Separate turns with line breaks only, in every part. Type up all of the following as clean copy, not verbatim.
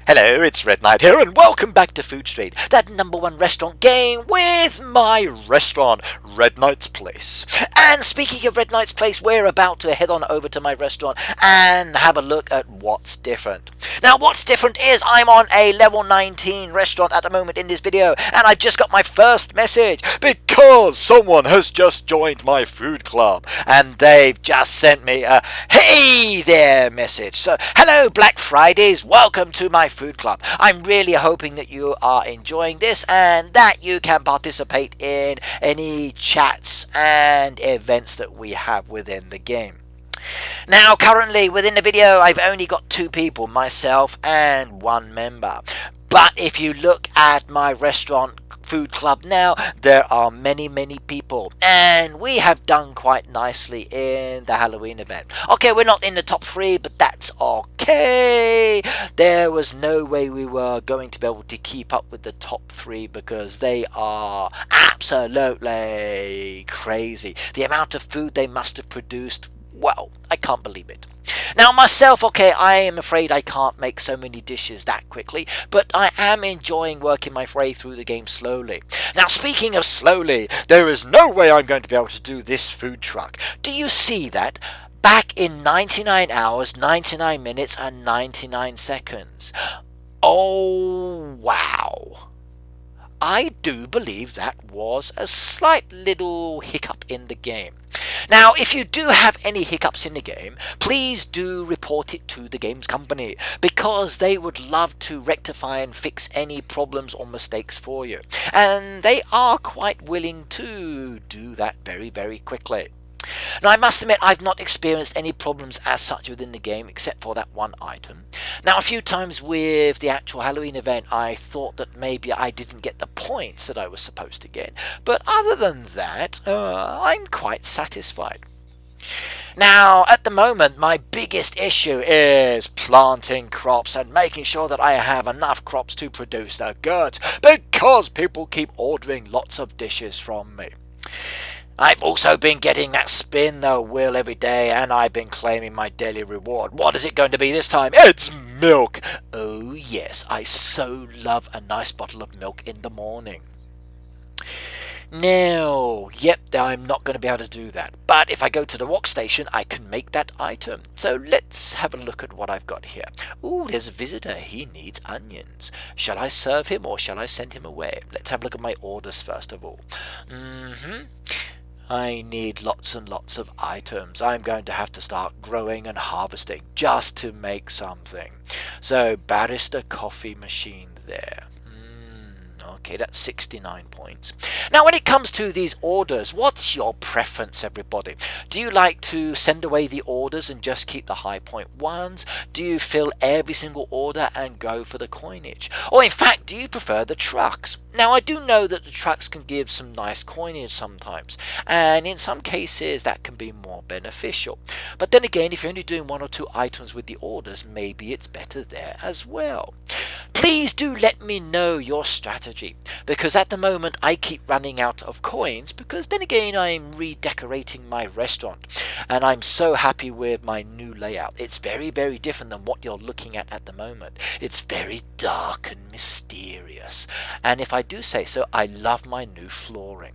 Hello, it's Red Knight here, and welcome back to Food Street, that #1 restaurant game with my restaurant, Red Knight's Place. And speaking of Red Knight's Place, we're about to head on over to my restaurant and have a look at what's different. Now, what's different is I'm on a level 19 restaurant at the moment in this video, and I've just got my first message because someone has just joined my food club, and they've just sent me a "Hey there" message. So, hello Black Fridays, welcome to my food club. I'm really hoping that you are enjoying this and that you can participate in any chats and events that we have within the game. Now, currently within the video, I've only got 2 people, myself and 1 member. But if you look at my restaurant food club now, there are many people, and we have done quite nicely in the Halloween event. Okay, we're not in the top 3, but that's okay. There was no way we were going to be able to keep up with the top 3 because they are absolutely crazy. The amount of food they must have produced, well, I can't believe it. Now myself, okay, I am afraid I can't make so many dishes that quickly, but I am enjoying working my way through the game slowly. Now, speaking of slowly, there is no way I'm going to be able to do this food truck. Do you see that? Back in 99 hours, 99 minutes and 99 seconds. Oh, wow. I do believe that was a slight little hiccup in the game. Now, if you do have any hiccups in the game, please do report it to the games company, because they would love to rectify and fix any problems or mistakes for you. And they are quite willing to do that very quickly. Now, I must admit I've not experienced any problems as such within the game except for that one item. Now, a few times with the actual Halloween event I thought that maybe I didn't get the points that I was supposed to get, but other than that, I'm quite satisfied. Now, at the moment, my biggest issue is planting crops and making sure that I have enough crops to produce the goods, because people keep ordering lots of dishes from me. I've also been getting that spin the wheel every day, and I've been claiming my daily reward. What is it going to be this time? It's milk! Oh yes, I so love a nice bottle of milk in the morning. Now, yep, I'm not going to be able to do that. But if I go to the wok station, I can make that item. So let's have a look at what I've got here. Ooh, there's a visitor. He needs onions. Shall I serve him or shall I send him away? Let's have a look at my orders first of all. I need lots and lots of items. I'm going to have to start growing and harvesting just to make something. So, barista coffee machine there. Okay, that's 69 points. Now, when it comes to these orders, what's your preference, everybody? Do you like to send away the orders and just keep the high point ones? Do you fill every single order and go for the coinage? Or in fact, do you prefer the trucks? Now, I do know that the trucks can give some nice coinage sometimes, and in some cases that can be more beneficial. But then again, if you're only doing 1 or 2 items with the orders, maybe it's better there as well. Please do let me know your strategy, because at the moment I keep running out of coins, because then again I'm redecorating my restaurant and I'm so happy with my new layout. It's very different than what you're looking at the moment. It's very dark and mysterious, and if I do say so, I love my new flooring.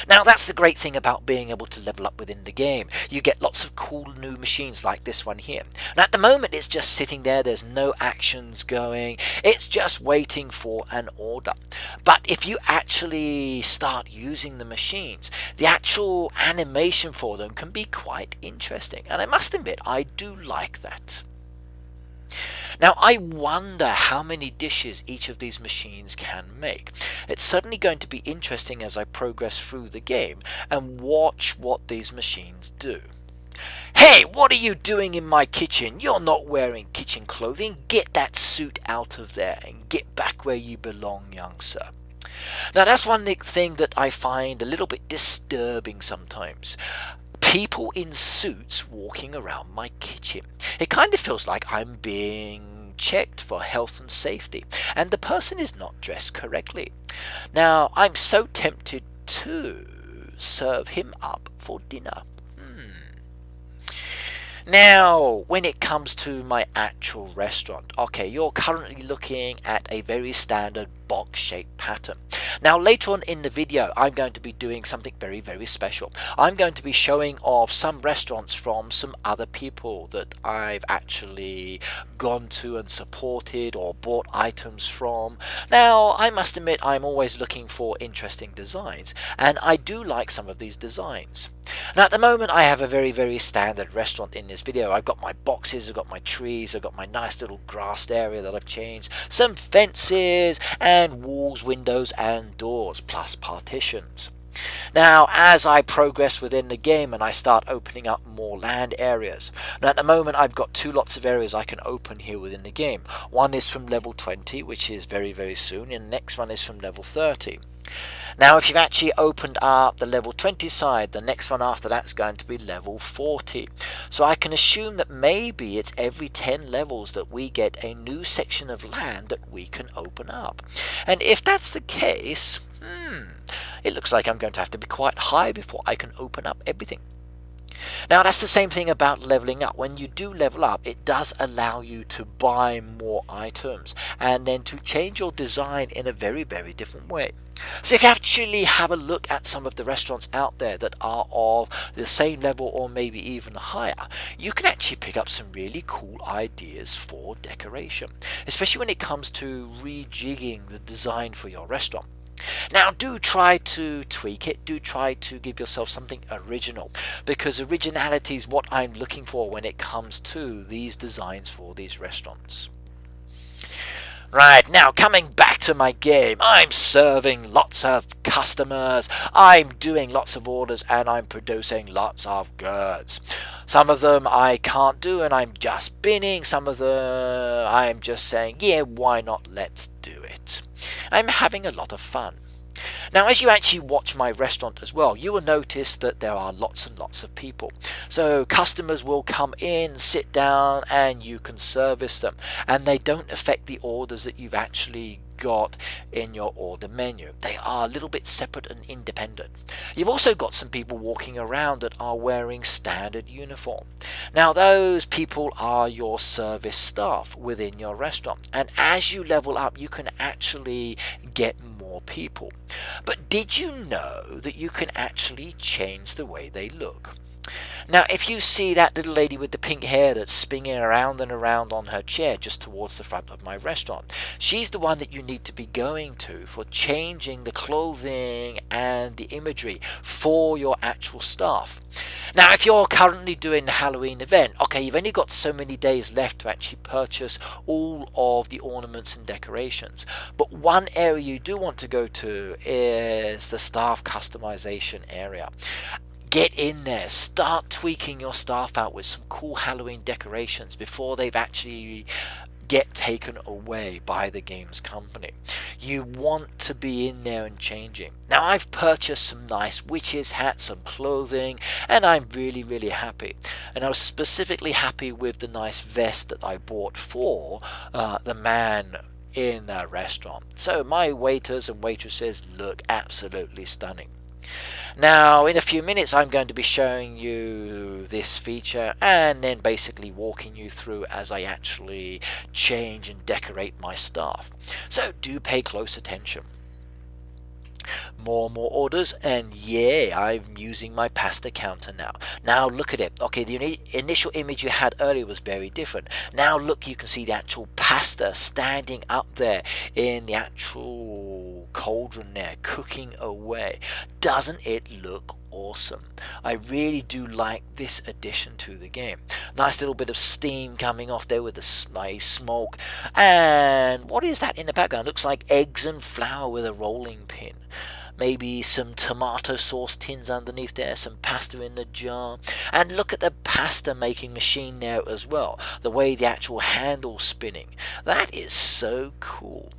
Now, that's the great thing about being able to level up within the game. You get lots of cool new machines like this one here. And at the moment, it's just sitting there. There's no actions going. It's just waiting for an order. But if you actually start using the machines, the actual animation for them can be quite interesting. And I must admit, I do like that. Now, I wonder how many dishes each of these machines can make. It's certainly going to be interesting as I progress through the game and watch what these machines do. Hey, what are you doing in my kitchen? You're not wearing kitchen clothing. Get that suit out of there and get back where you belong, young sir. Now, that's one thing that I find a little bit disturbing sometimes. People in suits walking around my kitchen. It kind of feels like I'm being checked for health and safety, and the person is not dressed correctly. Now, I'm so tempted to serve him up for dinner. Now, when it comes to my actual restaurant, okay, you're currently looking at a very standard box-shaped pattern. Now, later on in the video, I'm going to be doing something very, very special. I'm going to be showing off some restaurants from some other people that I've actually gone to and supported or bought items from. Now, I must admit, I'm always looking for interesting designs, and I do like some of these designs. Now, at the moment, I have a very, very standard restaurant in this video. I've got my boxes, I've got my trees, I've got my nice little grassed area that I've changed, some fences, and walls, windows, and doors, plus partitions. Now, as I progress within the game and I start opening up more land areas, now at the moment I've got two lots of areas I can open here within the game. One is from level 20, which is very, very soon, and the next one is from level 30. Now, if you've actually opened up the level 20 side, the next one after that's going to be level 40. So I can assume that maybe it's every 10 levels that we get a new section of land that we can open up. And if that's the case, it looks like I'm going to have to be quite high before I can open up everything. Now, that's the same thing about leveling up. When you do level up, it does allow you to buy more items and then to change your design in a very, very different way. So if you actually have a look at some of the restaurants out there that are of the same level or maybe even higher, you can actually pick up some really cool ideas for decoration, especially when it comes to rejigging the design for your restaurant. Now, do try to tweak it, do try to give yourself something original, because originality is what I'm looking for when it comes to these designs for these restaurants. Right, now coming back to my game, I'm serving lots of customers, I'm doing lots of orders, and I'm producing lots of goods. Some of them I can't do and I'm just binning, some of them I'm just saying, yeah, why not, let's do it. I'm having a lot of fun. Now, as you actually watch my restaurant as well, you will notice that there are lots and lots of people. So customers will come in, sit down, and you can service them. And they don't affect the orders that you've actually got in your order menu. They are a little bit separate and independent. You've also got some people walking around that are wearing standard uniform. Now, those people are your service staff within your restaurant, and as you level up you can actually get more people. But did you know that you can actually change the way they look? Now, if you see that little lady with the pink hair that's spinning around and around on her chair just towards the front of my restaurant, she's the one that you need to be going to for changing the clothing and the imagery for your actual staff. Now, if you're currently doing the Halloween event, okay, you've only got so many days left to actually purchase all of the ornaments and decorations. But one area you do want to go to is the staff customization area. Get in there, start tweaking your staff out with some cool Halloween decorations before they've actually get taken away by the game's company. You want to be in there and changing. Now, I've purchased some nice witches hats, some clothing, and I'm really, really happy. And I was specifically happy with the nice vest that I bought for the man in the restaurant. So my waiters and waitresses look absolutely stunning. Now, in a few minutes I'm going to be showing you this feature and then basically walking you through as I actually change and decorate my staff. So do pay close attention. More and more orders, and yeah, I'm using my pasta counter now. Now look at it. Okay, the initial image you had earlier was very different. Now look, you can see the actual pasta standing up there in the actual cauldron there, cooking away. Doesn't it look awesome? I really do like this addition to the game. Nice little bit of steam coming off there with the nice smoke. And what is that in the background? Looks like eggs and flour with a rolling pin. Maybe some tomato sauce tins underneath there, some pasta in the jar. And look at the pasta making machine there as well. The way the actual handle's spinning. That is so cool.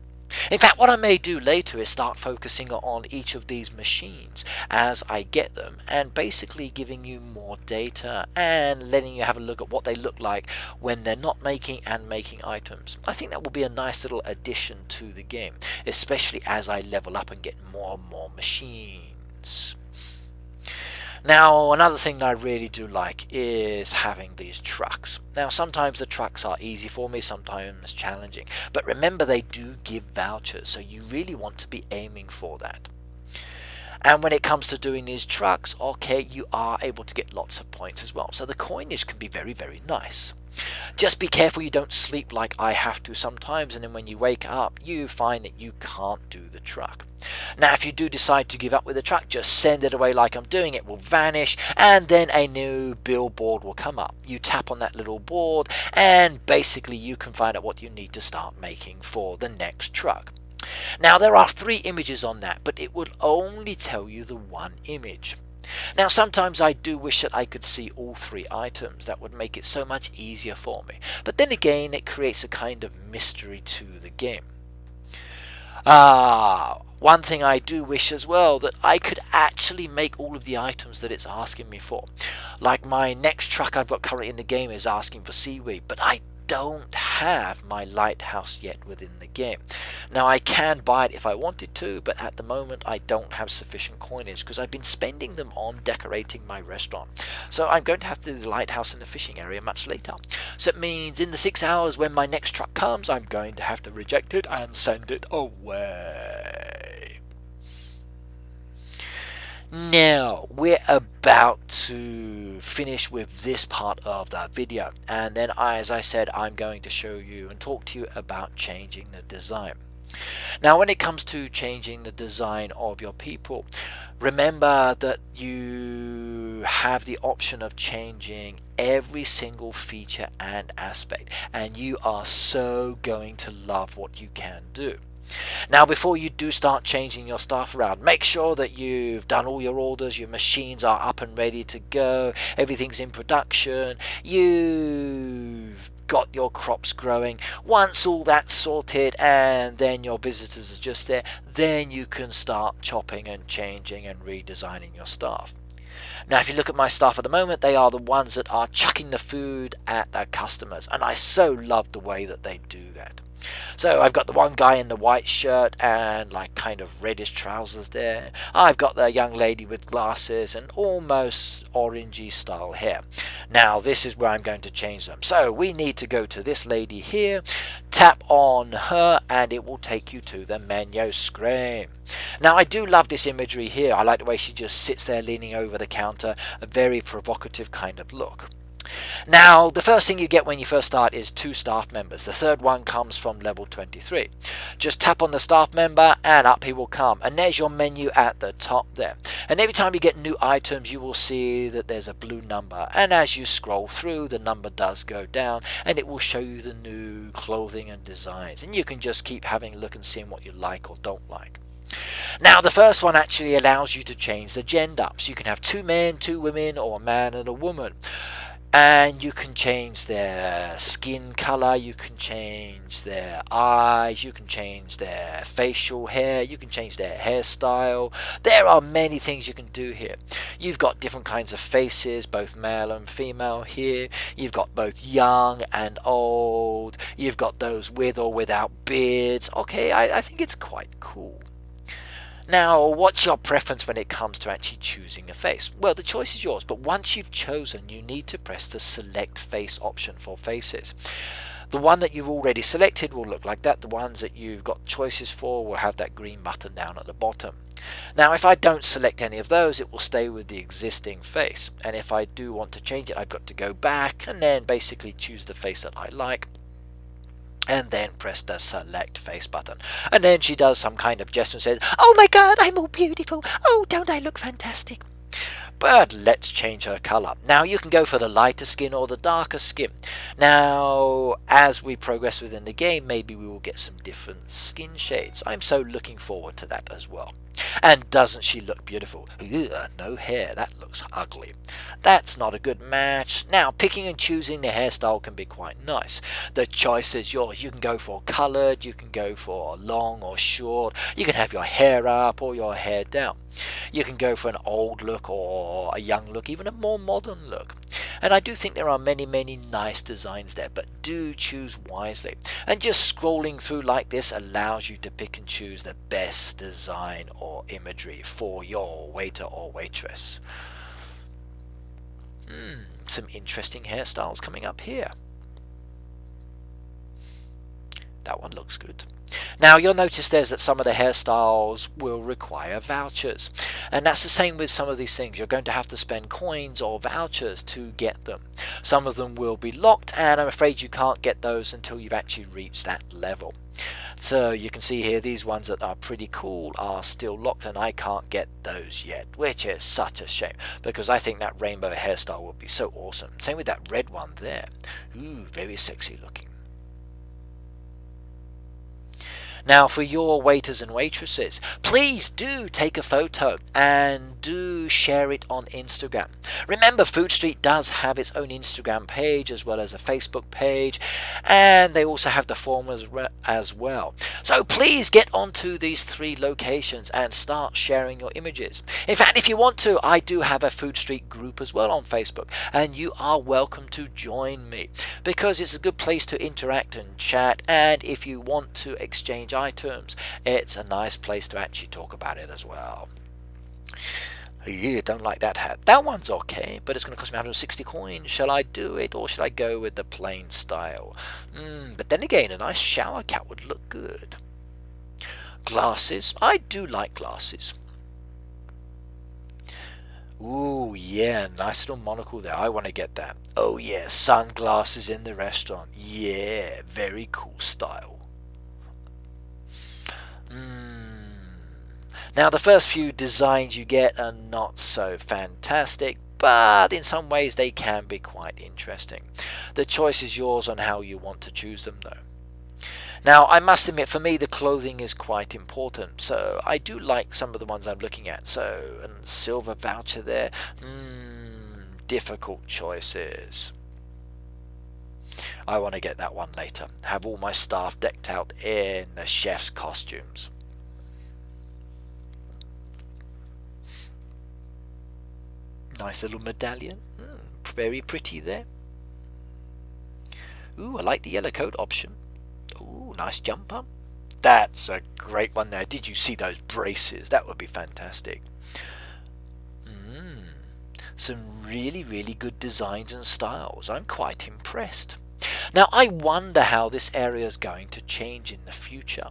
In fact, what I may do later is start focusing on each of these machines as I get them and basically giving you more data and letting you have a look at what they look like when they're not making and making items. I think that will be a nice little addition to the game, especially as I level up and get more and more machines. Now, another thing that I really do like is having these trucks. Now, sometimes the trucks are easy for me, sometimes challenging. But remember, they do give vouchers, so you really want to be aiming for that. And when it comes to doing these trucks, okay, you are able to get lots of points as well. So the coinage can be very, very nice. Just be careful you don't sleep like I have to sometimes, and then when you wake up, you find that you can't do the truck. Now, if you do decide to give up with the truck, just send it away like I'm doing. It will vanish, and then a new billboard will come up. You tap on that little board, and basically you can find out what you need to start making for the next truck. Now, there are 3 images on that, but it would only tell you the one image. Now, sometimes I do wish that I could see all 3 items. That would make it so much easier for me. But then again, it creates a kind of mystery to the game. One thing I do wish as well, that I could actually make all of the items that it's asking me for. Like my next truck I've got currently in the game is asking for seaweed, but I don't have my lighthouse yet within the game. Now, I can buy it if I wanted to, but at the moment I don't have sufficient coinage because I've been spending them on decorating my restaurant. So I'm going to have to do the lighthouse and the fishing area much later. So it means in the 6 hours when my next truck comes, I'm going to have to reject it and send it away. Now, we're about to finish with this part of the video, and then as I said, I'm going to show you and talk to you about changing the design. Now, when it comes to changing the design of your people, remember that you have the option of changing every single feature and aspect, and you are so going to love what you can do. Now, before you do start changing your stuff around, make sure that you've done all your orders, your machines are up and ready to go, everything's in production, you've got your crops growing. Once all that's sorted and then your visitors are just there, then you can start chopping and changing and redesigning your stuff. Now, if you look at my staff at the moment, they are the ones that are chucking the food at their customers, and I so love the way that they do that. So I've got the one guy in the white shirt and like kind of reddish trousers there. I've got the young lady with glasses and almost orangey style hair. Now, this is where I'm going to change them. So we need to go to this lady here, tap on her, and it will take you to the menu screen. Now, I do love this imagery here. I like the way she just sits there leaning over the counter, a very provocative kind of look. Now, the first thing you get when you first start is 2 staff members. The third one comes from level 23. Just tap on the staff member and up he will come. And there's your menu at the top there. And every time you get new items, you will see that there's a blue number. And as you scroll through, the number does go down and it will show you the new clothing and designs. And you can just keep having a look and seeing what you like or don't like. Now, the first one actually allows you to change the gender. So you can have 2 men, 2 women, or a man and a woman. And you can change their skin color, you can change their eyes, you can change their facial hair, you can change their hairstyle. There are many things you can do here. You've got different kinds of faces, both male and female here. You've got both young and old. You've got those with or without beards. Okay, I think it's quite cool. Now, what's your preference when it comes to actually choosing a face? Well, the choice is yours, but once you've chosen, you need to press the select face option for faces. The one that you've already selected will look like that. The ones that you've got choices for will have that green button down at the bottom. Now, if I don't select any of those, it will stay with the existing face. And if I do want to change it, I've got to go back and then basically choose the face that I like, and then press the select face button. And then she does some kind of gesture and says, "Oh my god, I'm all beautiful. Oh, don't I look fantastic?" But let's change her colour. Now, you can go for the lighter skin or the darker skin. Now, as we progress within the game, maybe we will get some different skin shades. I'm so looking forward to that as well. And doesn't she look beautiful? Ugh, no hair, that looks ugly. That's not a good match. Now, picking and choosing the hairstyle can be quite nice. The choice is yours. You can go for coloured, you can go for long or short, you can have your hair up or your hair down. You can go for an old look or a young look, even a more modern look. And I do think there are many, many nice designs there, but do choose wisely. And just scrolling through like this allows you to pick and choose the best design or imagery for your waiter or waitress. Some interesting hairstyles coming up here. That one looks good. Now you'll notice that some of the hairstyles will require vouchers, and that's the same with some of these things. You're going to have to spend coins or vouchers to get them. Some of them will be locked, and I'm afraid you can't get those until you've actually reached that level. So you can see here these ones that are pretty cool are still locked, and I can't get those yet, which is such a shame because I think that rainbow hairstyle would be so awesome. Same with that red one there. Ooh, very sexy looking. Now for your waiters and waitresses, please do take a photo and do share it on Instagram. Remember, Food Street does have its own Instagram page as well as a Facebook page, and they also have the forum as well. So please get onto these 3 locations and start sharing your images. In fact, if you want to, I do have a Food Street group as well on Facebook, and you are welcome to join me because it's a good place to interact and chat, and if you want to exchange items, it's a nice place to actually talk about it as well. Yeah, don't like that hat. That one's okay, but it's going to cost me 160 coins. Shall I do it, or should I go with the plain style? But then again, a nice shower cap would look good. Glasses. I do like glasses. Ooh, yeah, nice little monocle there. I want to get that. Oh yeah, sunglasses in the restaurant. Yeah, very cool style. Now the first few designs you get are not so fantastic, but in some ways they can be quite interesting. The choice is yours on how you want to choose them though. Now I must admit, for me the clothing is quite important, so I do like some of the ones I'm looking at. So a silver voucher there, difficult choices. I want to get that one later. Have all my staff decked out in the chef's costumes. Nice little medallion. Very pretty there. Ooh, I like the yellow coat option. Ooh, nice jumper. That's a great one there. Did you see those braces? That would be fantastic. Some really, really good designs and styles. I'm quite impressed. Now I wonder how this area is going to change in the future.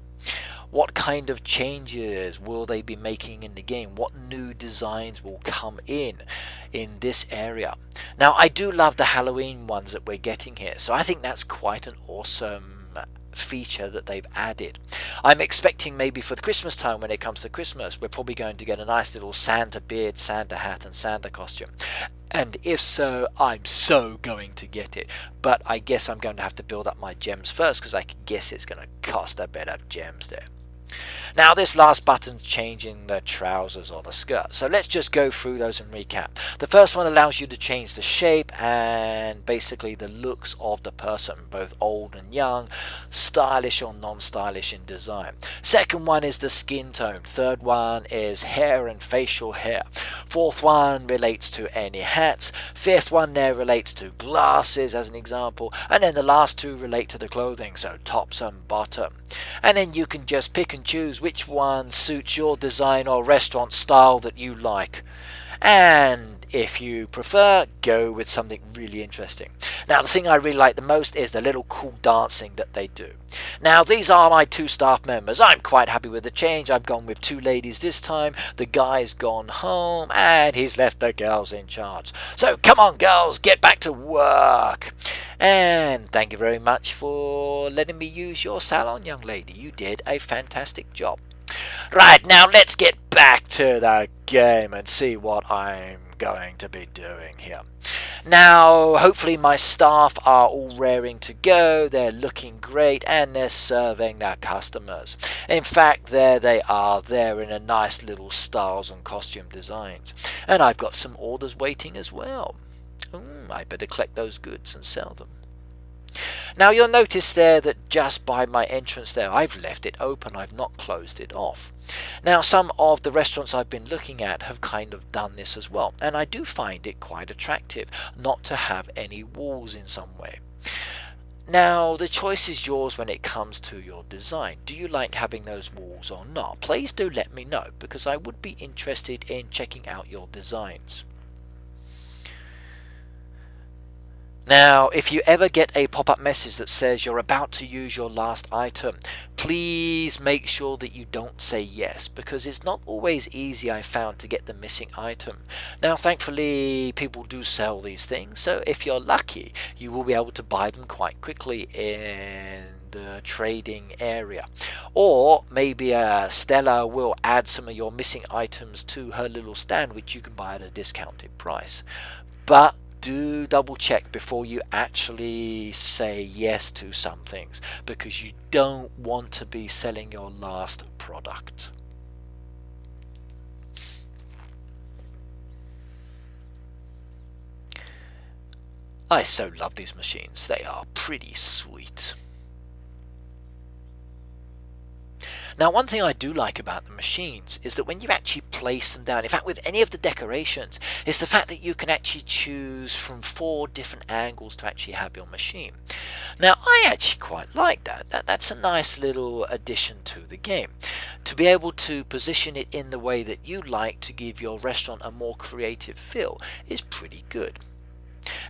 What kind of changes will they be making in the game? What new designs will come in this area? Now I do love the Halloween ones that we're getting here, so I think that's quite an awesome feature that they've added. I'm expecting maybe for the Christmas time, when it comes to Christmas, we're probably going to get a nice little Santa beard, Santa hat and Santa costume. And if so, I'm so going to get it. But I guess I'm going to have to build up my gems first, because I guess it's going to cost a bit of gems there. Now this last button's changing the trousers or the skirt, so let's just go through those and recap. The first one allows you to change the shape and basically the looks of the person, both old and young, stylish or non-stylish in design. Second one is the skin tone. Third one is hair and facial hair. Fourth one relates to any hats. Fifth one there relates to glasses as an example, and then the last 2 relate to the clothing, so tops and bottom. And then you can just pick and choose which one suits your design or restaurant style that you like. And if you prefer, go with something really interesting. Now the thing I really like the most is the little cool dancing that they do. Now these are my 2 staff members. I'm quite happy with the change. I've gone with 2 ladies this time. The guy's gone home and he's left the girls in charge. So come on girls, get back to work. And thank you very much for letting me use your salon, young lady. You did a fantastic job. Right, now let's get back to the game and see what I'm going to be doing here. Now hopefully my staff are all raring to go. They're looking great and they're serving their customers. In fact, there they are. They're in a nice little styles and costume designs, and I've got some orders waiting as well. I better collect those goods and sell them. Now you'll notice there that just by my entrance there, I've left it open. I've not closed it off. Now some of the restaurants I've been looking at have kind of done this as well, and I do find it quite attractive not to have any walls in some way. Now the choice is yours when it comes to your design. Do you like having those walls or not? Please do let me know, because I would be interested in checking out your designs. Now, if you ever get a pop-up message that says you're about to use your last item, please make sure that you don't say yes, because it's not always easy, I found, to get the missing item. Now, thankfully, people do sell these things, so if you're lucky, you will be able to buy them quite quickly in the trading area. Or maybe Stella will add some of your missing items to her little stand, which you can buy at a discounted price. But do double check before you actually say yes to some things, because you don't want to be selling your last product. I so love these machines. They are pretty sweet. Now, one thing I do like about the machines is that when you actually place them down, in fact with any of the decorations, is the fact that you can actually choose from 4 different angles to actually have your machine. Now, I actually quite like that. That's a nice little addition to the game. To be able to position it in the way that you like to give your restaurant a more creative feel is pretty good.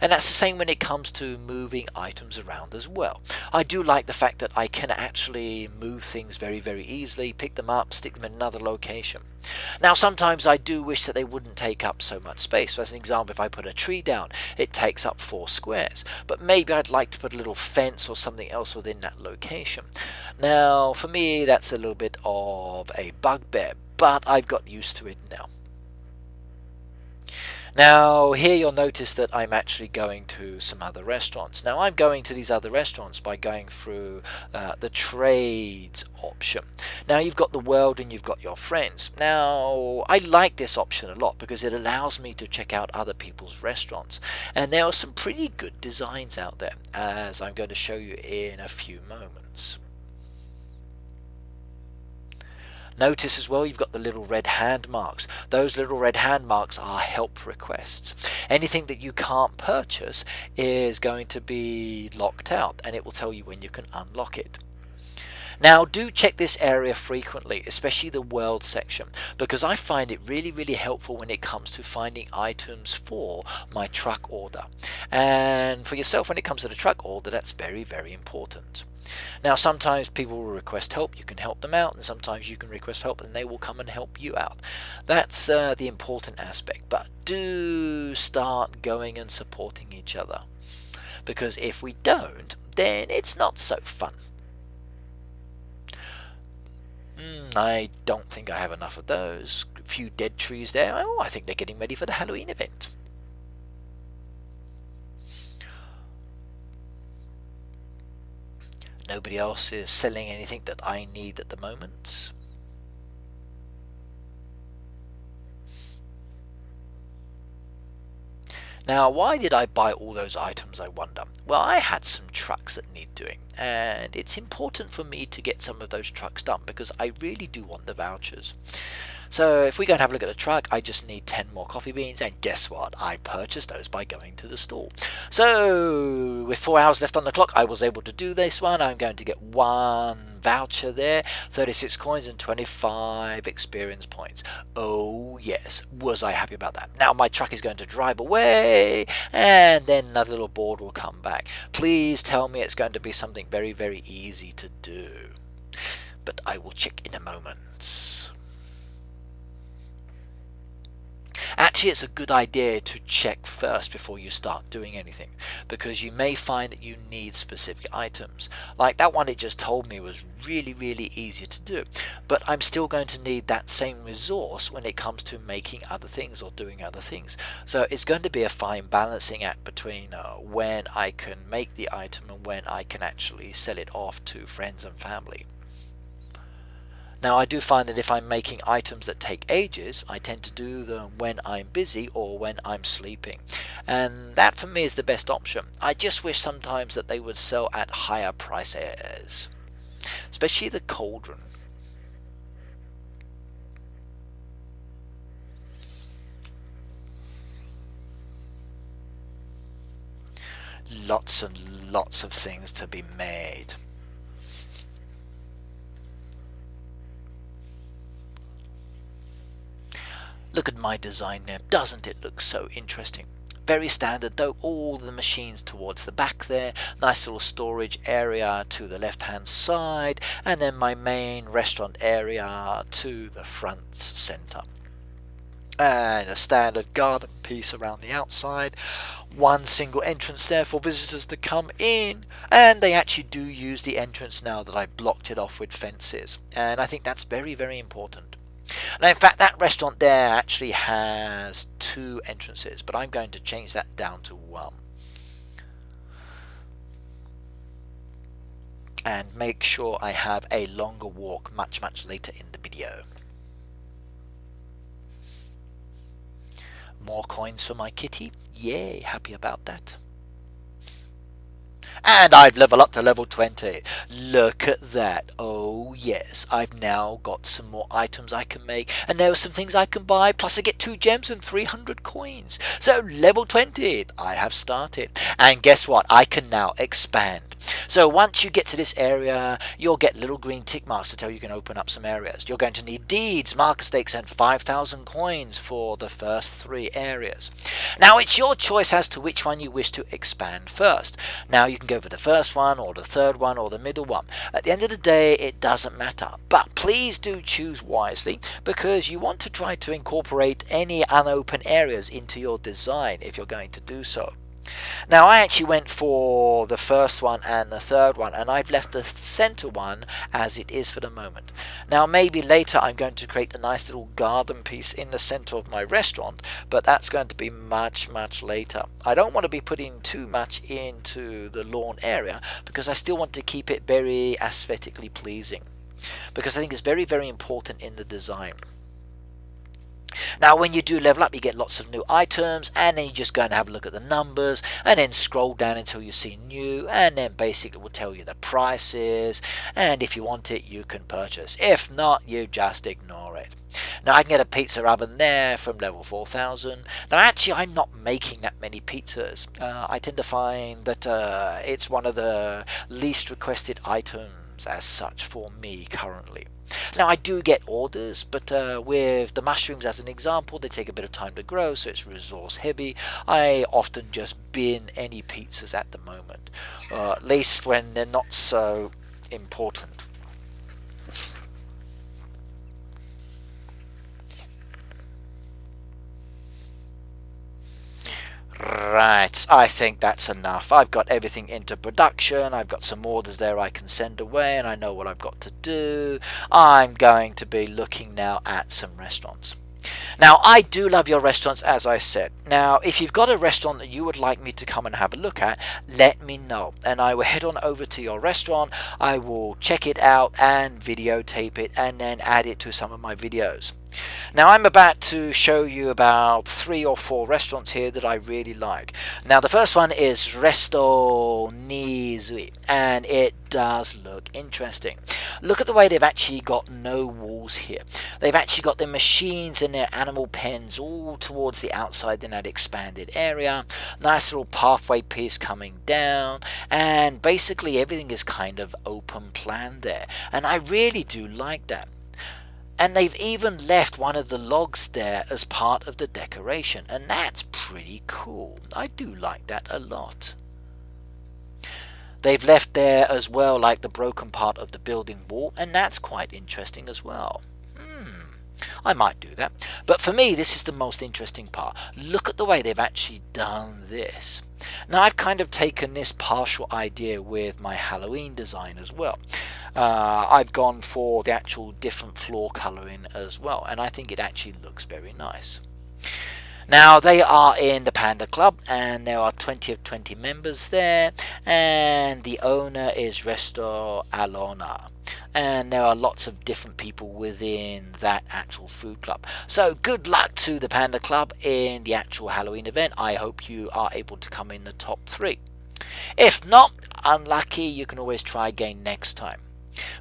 And that's the same when it comes to moving items around as well. I do like the fact that I can actually move things very easily, pick them up, stick them in another location. Now, sometimes I do wish that they wouldn't take up so much space. So as an example, if I put a tree down, it takes up 4 squares. But maybe I'd like to put a little fence or something else within that location. Now, for me, that's a little bit of a bugbear, but I've got used to it now. Now, here you'll notice that I'm actually going to some other restaurants. Now, I'm going to these other restaurants by going through the trades option. Now, you've got the world and you've got your friends. Now, I like this option a lot because it allows me to check out other people's restaurants. And there are some pretty good designs out there, as I'm going to show you in a few moments. Notice as well you've got the little red hand marks. Those little red hand marks are help requests. Anything that you can't purchase is going to be locked out, and it will tell you when you can unlock it. Now, do check this area frequently, especially the world section, because I find it really helpful when it comes to finding items for my truck order. And for yourself, when it comes to the truck order, that's very important. Now, sometimes people will request help, you can help them out, and sometimes you can request help and they will come and help you out. That's the important aspect, but do start going and supporting each other, because if we don't, then it's not so fun. I don't think I have enough of those. A few dead trees there. Oh, I think they're getting ready for the Halloween event. Nobody else is selling anything that I need at the moment. Now, why did I buy all those items, I wonder? Well, I had some trucks that need doing, and it's important for me to get some of those trucks done because I really do want the vouchers. So if we go and have a look at the truck, I just need 10 more coffee beans, and guess what? I purchased those by going to the store. So with 4 hours left on the clock, I was able to do this one. I'm going to get 1 voucher there, 36 coins and 25 experience points. Oh yes, was I happy about that. Now my truck is going to drive away, and then another little board will come back. Please tell me it's going to be something very easy to do. But I will check in a moment. Actually, it's a good idea to check first before you start doing anything, because you may find that you need specific items. Like that one it just told me was really easy to do, but I'm still going to need that same resource when it comes to making other things or doing other things. So it's going to be a fine balancing act between when I can make the item and when I can actually sell it off to friends and family. Now, I do find that if I'm making items that take ages, I tend to do them when I'm busy or when I'm sleeping. And that for me is the best option. I just wish sometimes that they would sell at higher prices. Especially the cauldron. Lots and lots of things to be made. Look at my design there. Doesn't it look so interesting? Very standard though, all the machines towards the back there, nice little storage area to the left hand side, and then my main restaurant area to the front center. And a standard garden piece around the outside, one single entrance there for visitors to come in, and they actually do use the entrance now that I blocked it off with fences, and I think that's very, very important. Now in fact that restaurant there actually has 2 entrances, but I'm going to change that down to 1 and make sure I have a longer walk much later in the video. More coins for my kitty, yay, happy about that. And I've leveled up to level 20. Look at that. Oh yes, I've now got some more items I can make, and there are some things I can buy, plus I get 2 gems and 300 coins. So level 20, I have started. And guess what? I can now expand. So once you get to this area, you'll get little green tick marks to tell you can open up some areas. You're going to need deeds, marker stakes, and 5,000 coins for the first 3 areas. Now it's your choice as to which one you wish to expand first. Now you can go for the first one, or the third one, or the middle one. At the end of the day, it doesn't matter. But please do choose wisely, because you want to try to incorporate any unopened areas into your design if you're going to do so. Now I actually went for the first one and the third one, and I've left the center one as it is for the moment. Now maybe later I'm going to create a nice little garden piece in the center of my restaurant, but that's going to be much later. I don't want to be putting too much into the lawn area, because I still want to keep it very aesthetically pleasing, because I think it's very, very important in the design. Now when you do level up, you get lots of new items, and then you just go and have a look at the numbers, and then scroll down until you see new, and then basically it will tell you the prices, and if you want it you can purchase. If not, you just ignore it. Now I can get a pizza oven there from level 4000. Now actually I'm not making that many pizzas. I tend to find that it's one of the least requested items as such for me currently. Now I do get orders, but with the mushrooms as an example, they take a bit of time to grow, so it's resource heavy. I often just bin any pizzas at the moment, at least when they're not so important. Right, I think that's enough. I've got everything into production, I've got some orders there I can send away, and I know what I've got to do. I'm going to be looking now at some restaurants. Now I do love your restaurants, as I said. Now if you've got a restaurant that you would like me to come and have a look at, let me know, and I will head on over to your restaurant. I will check it out and videotape it, and then add it to some of my videos. Now I'm about to show you about 3 or 4 restaurants here that I really like. Now the first one is Resto Nizui, and it does look interesting. Look at the way they've actually got no walls here. They've actually got their machines and their animal pens all towards the outside in that expanded area. Nice little pathway piece coming down, and basically everything is kind of open plan there, and I really do like that. And they've even left one of the logs there as part of the decoration, and that's pretty cool. I do like that a lot. They've left there as well like the broken part of the building wall, and that's quite interesting as well. I might do that. But for me, this is the most interesting part. Look at the way they've actually done this. Now I've kind of taken this partial idea with my Halloween design as well. I've gone for the actual different floor colouring as well, and I think it actually looks very nice. Now they are in the Panda Club, and there are 20 of 20 members there, and the owner is Resto Alona, and there are lots of different people within that actual food club. So good luck to the Panda Club in the actual Halloween event. I hope you are able to come in the top 3. If not, unlucky, you can always try again next time.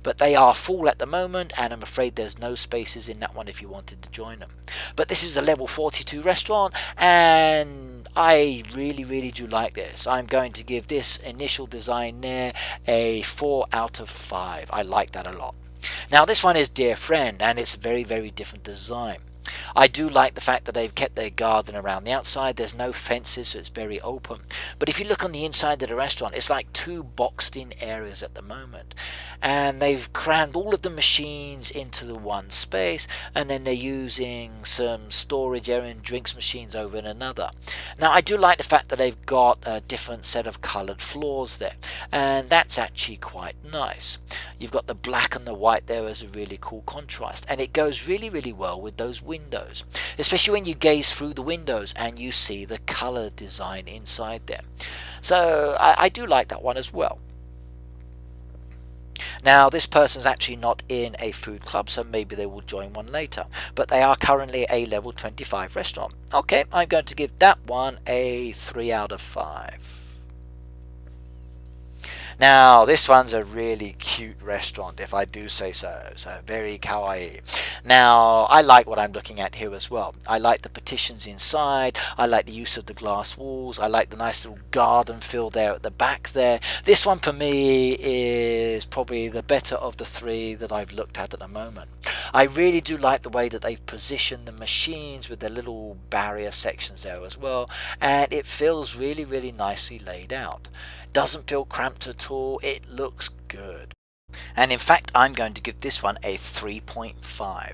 But they are full at the moment, and I'm afraid there's no spaces in that one if you wanted to join them. But this is a level 42 restaurant, and I really do like this. I'm going to give this initial design there a 4 out of 5. I like that a lot. Now this one is Dear Friend, and it's a very different design. I do like the fact that they've kept their garden around the outside. There's no fences, so it's very open. But if you look on the inside of the restaurant, it's like two boxed in areas at the moment. And they've crammed all of the machines into the one space, and then they're using some storage area and drinks machines over in another. Now I do like the fact that they've got a different set of coloured floors there, and that's actually quite nice. You've got the black and the white there as a really cool contrast, and it goes really well with those windows, especially when you gaze through the windows and you see the colour design inside there. So I do like that one as well. Now this person's actually not in a food club, so maybe they will join one later, but they are currently a level 25 restaurant. Okay, I'm going to give that one a 3 out of 5. Now this one's a really cute restaurant, if I do say so. So very kawaii. Now I like what I'm looking at here as well. I like the partitions inside. I like the use of the glass walls. I like the nice little garden feel there at the back there. This one for me is probably the better of the three that I've looked at the moment. I really do like the way that they've positioned the machines with their little barrier sections there as well, and it feels really nicely laid out. Doesn't feel cramped at all. It looks good. And in fact, I'm going to give this one a 3.5.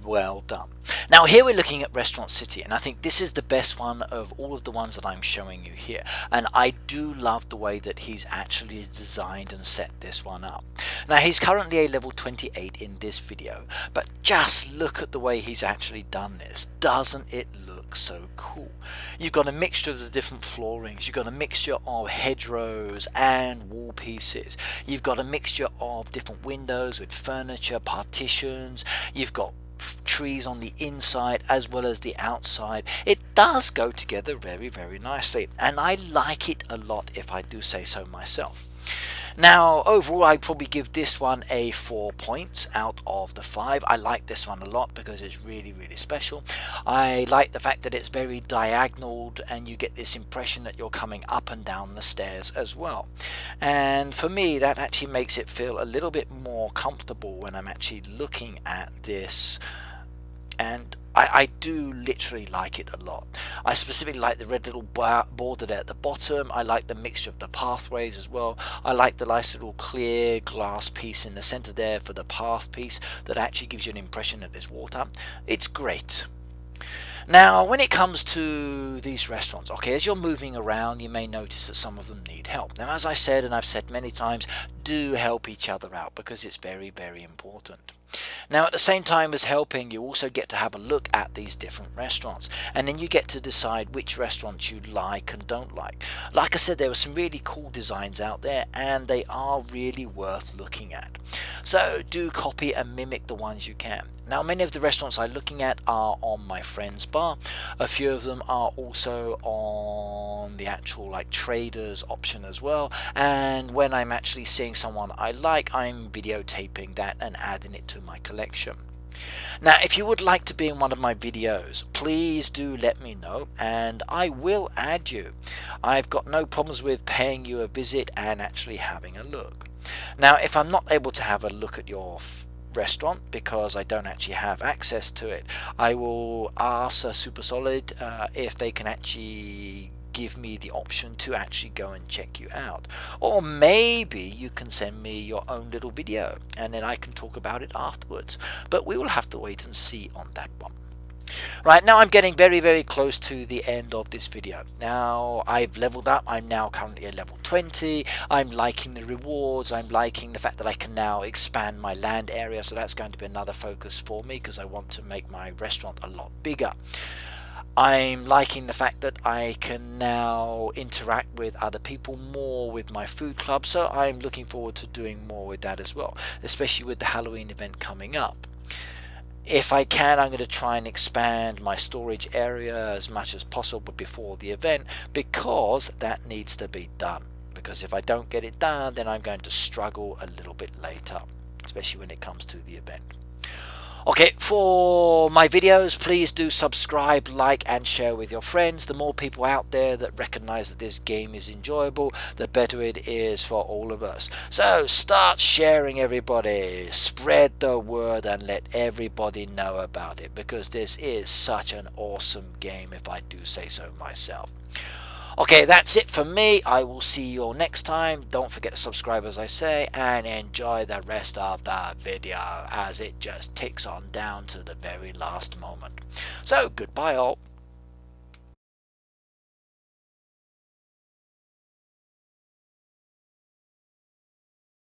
Well done. Now here we're looking at Restaurant City, and I think this is the best one of all of the ones that I'm showing you here, and I do love the way that he's actually designed and set this one up. Now he's currently a level 28 in this video, but just look at the way he's actually done this. Doesn't it look so cool? You've got a mixture of the different floorings, you've got a mixture of hedgerows and wall pieces, you've got a mixture of different windows with furniture, partitions, you've got trees on the inside as well as the outside. It does go together very nicely, and I like it a lot, if I do say so myself. Now overall I'd probably give this one a 4 points out of the 5. I like this one a lot because it's really special. I like the fact that it's very diagonal and you get this impression that you're coming up and down the stairs as well. And for me that actually makes it feel a little bit more comfortable when I'm actually looking at this, and I do literally like it a lot. I specifically like the red little border there at the bottom. I like the mixture of the pathways as well. I like the nice little clear glass piece in the center there for the path piece that actually gives you an impression that there's water. It's great. Now when it comes to these restaurants, okay, as you're moving around you may notice that some of them need help. Now as I said, and I've said many times, do help each other out because it's very important. Now at the same time as helping, you also get to have a look at these different restaurants, and then you get to decide which restaurants you like and don't like. Like I said, there were some really cool designs out there and they are really worth looking at. So do copy and mimic the ones you can. Now many of the restaurants I'm looking at are on my friend's bar. A few of them are also on the actual like traders option as well, and when I'm actually seeing someone I like, I'm videotaping that and adding it to my collection. Now if you would like to be in one of my videos, please do let me know and I will add you. I've got no problems with paying you a visit and actually having a look. Now if I'm not able to have a look at your restaurant because I don't actually have access to it, I will ask Super Solid if they can actually give me the option to actually go and check you out, or maybe you can send me your own little video and then I can talk about it afterwards, but we will have to wait and see on that one. Right, now I'm getting very close to the end of this video. Now I've leveled up. I'm now currently at level 20. I'm liking the rewards. I'm liking the fact that I can now expand my land area, so that's going to be another focus for me because I want to make my restaurant a lot bigger. I'm liking the fact that I can now interact with other people more with my food club, so I'm looking forward to doing more with that as well, especially with the Halloween event coming up. If I can, I'm going to try and expand my storage area as much as possible before the event, because that needs to be done. Because if I don't get it done, then I'm going to struggle a little bit later, especially when it comes to the event. Okay, for my videos, please do subscribe, like, and share with your friends. The more people out there that recognize that this game is enjoyable, the better it is for all of us. So start sharing, everybody. Spread the word and let everybody know about it, because this is such an awesome game, if I do say so myself. Okay, that's it for me. I will see you all next time. Don't forget to subscribe, as I say, and enjoy the rest of the video as it just ticks on down to the very last moment. So, goodbye all.